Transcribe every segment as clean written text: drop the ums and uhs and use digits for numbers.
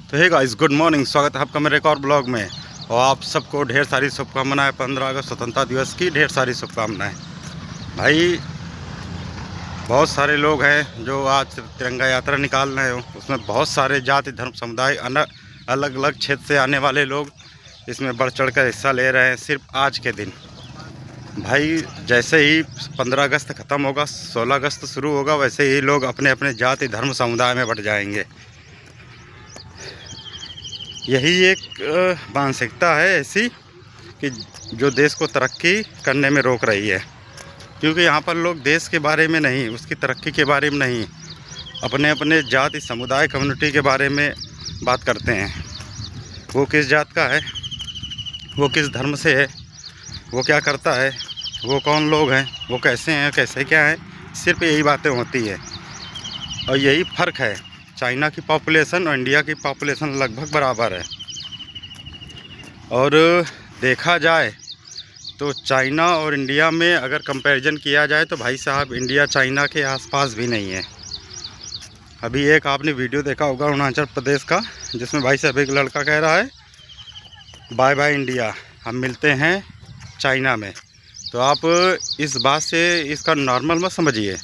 तो hey guys, good morning. स्वागत है आपका मेरे एक और ब्लॉग में। और आप सबको ढेर सारी शुभकामनाएं। 15 अगस्त स्वतंत्रता दिवस की ढेर सारी शुभकामनाएं। भाई, बहुत सारे लोग हैं जो आज तिरंगा यात्रा निकाल रहे हो। उसमें बहुत सारे जाति धर्म समुदाय अलग अलग क्षेत्र से आने वाले लोग इसमें बढ़ चढ़ कर हिस्सा ले रहे हैं सिर्फ आज के दिन। भाई, जैसे ही 15 अगस्त ख़त्म होगा, 16 अगस्त शुरू होगा, वैसे ही लोग अपने अपने जाति धर्म समुदाय में बढ़ जाएंगे। यही एक मानसिकता है ऐसी कि जो देश को तरक्की करने में रोक रही है। क्योंकि यहाँ पर लोग देश के बारे में नहीं, उसकी तरक्की के बारे में नहीं, अपने अपने जाति समुदाय कम्युनिटी के बारे में बात करते हैं। वो किस जात का है, वो किस धर्म से है, वो क्या करता है, वो कौन लोग हैं, वो कैसे हैं, कैसे क्या हैं, सिर्फ यही बातें होती है। और यही फ़र्क है। चाइना की पॉपुलेशन और इंडिया की पॉपुलेशन लगभग बराबर है। और देखा जाए तो चाइना और इंडिया में अगर कंपैरिजन किया जाए तो भाई साहब, इंडिया चाइना के आसपास भी नहीं है। अभी एक आपने वीडियो देखा होगा अरुणाचल प्रदेश का, जिसमें भाई साहब एक लड़का कह रहा है बाय बाय इंडिया, हम मिलते हैं चाइना में। तो आप इस बात से इसका नॉर्मल मत समझिए।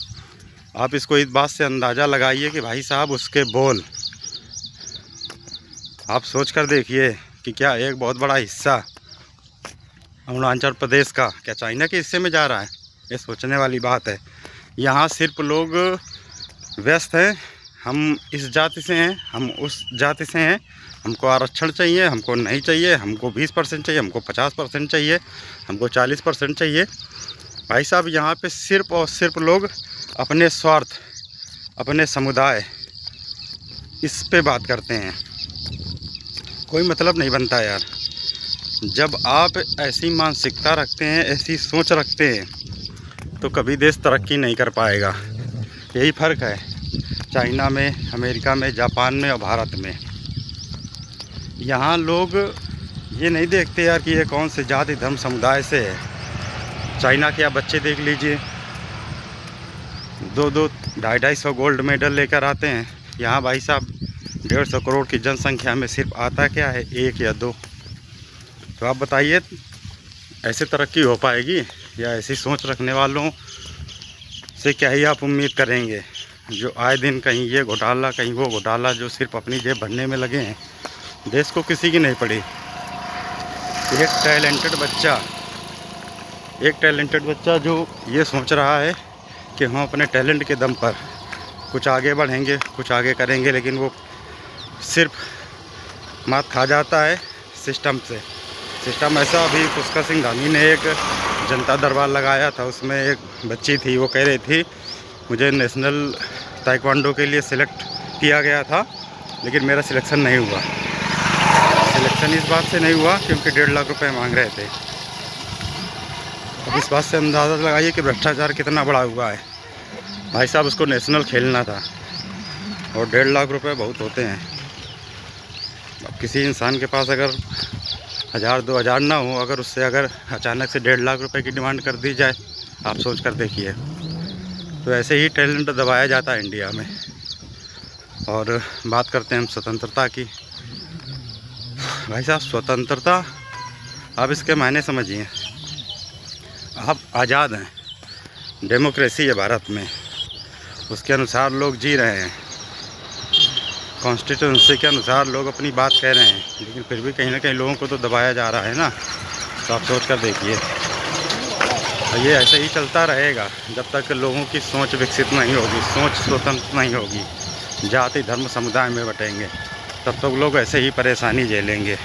आप इसको इस बात से अंदाज़ा लगाइए कि भाई साहब उसके बोल, आप सोच कर देखिए कि क्या एक बहुत बड़ा हिस्सा अरुणाचल प्रदेश का क्या चाइना के हिस्से में जा रहा है। ये सोचने वाली बात है। यहाँ सिर्फ लोग व्यस्त हैं, हम इस जाति से हैं, हम उस जाति से हैं, हमको आरक्षण चाहिए, हमको नहीं चाहिए, हमको 20% चाहिए, हमको 50% चाहिए, हमको 40% चाहिए। भाई साहब, यहाँ पे सिर्फ और सिर्फ लोग अपने स्वार्थ, अपने समुदाय, इस पे बात करते हैं। कोई मतलब नहीं बनता यार। जब आप ऐसी मानसिकता रखते हैं, ऐसी सोच रखते हैं, तो कभी देश तरक्की नहीं कर पाएगा। यही फ़र्क है चाइना में, अमेरिका में, जापान में और भारत में। यहाँ लोग ये नहीं देखते यार कि ये कौन से जाति धर्म समुदाय से है। चाइना के आप बच्चे देख लीजिए, 2-2, 250 गोल्ड मेडल लेकर आते हैं। यहाँ भाई साहब 150 करोड़ की जनसंख्या में सिर्फ आता क्या है, 1 या 2। तो आप बताइए, ऐसे तरक्की हो पाएगी? या ऐसी सोच रखने वालों से क्या ही आप उम्मीद करेंगे, जो आए दिन कहीं ये घोटाला कहीं वो घोटाला, जो सिर्फ अपनी जेब भरने में लगे हैं। देश को किसी की नहीं पड़ी। एक टैलेंटेड बच्चा जो ये सोच रहा है कि हम अपने टैलेंट के दम पर कुछ आगे बढ़ेंगे, कुछ आगे करेंगे, लेकिन वो सिर्फ मात खा जाता है सिस्टम से। सिस्टम ऐसा, अभी पुष्कर सिंह धामी ने एक जनता दरबार लगाया था, उसमें एक बच्ची थी, वो कह रही थी मुझे नेशनल ताइक्वांडो के लिए सिलेक्ट किया गया था, लेकिन मेरा सिलेक्शन नहीं हुआ। सिलेक्शन इस बात से नहीं हुआ क्योंकि 1.5 लाख रुपए मांग रहे थे। अब इस बात से अंदाज़ा लगाइए कि भ्रष्टाचार कितना बड़ा हुआ है। भाई साहब, उसको नेशनल खेलना था और 1.5 लाख रुपए बहुत होते हैं। अब किसी इंसान के पास अगर 1000-2000 ना हो, अगर उससे अगर अचानक से 1.5 लाख रुपए की डिमांड कर दी जाए, आप सोच कर देखिए। तो ऐसे ही टैलेंट दबाया जाता है इंडिया में। और बात करते हैं हम स्वतंत्रता की। भाई साहब, स्वतंत्रता, आप इसके मायने समझिए। आप आज़ाद हैं, डेमोक्रेसी है भारत में, उसके अनुसार लोग जी रहे हैं, कॉन्स्टिट्यूंसी के अनुसार लोग अपनी बात कह रहे हैं, लेकिन फिर भी कहीं ना कहीं लोगों को तो दबाया जा रहा है ना। तो आप सोच कर देखिए। और ये ऐसे ही चलता रहेगा जब तक लोगों की सोच विकसित नहीं होगी, सोच स्वतंत्र नहीं होगी, जाति धर्म समुदाय में बटेंगे, तब तक लोग ऐसे ही परेशानी झेलेंगे।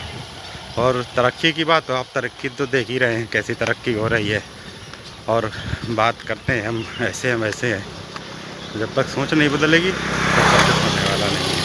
और तरक्की की बात, तो आप तरक्की तो देख ही रहे हैं, कैसी तरक्की हो रही है। और बात करते हैं हम ऐसे हैं वैसे हैं। जब तक सोच नहीं बदलेगी तब तक कुछ होने वाला नहीं।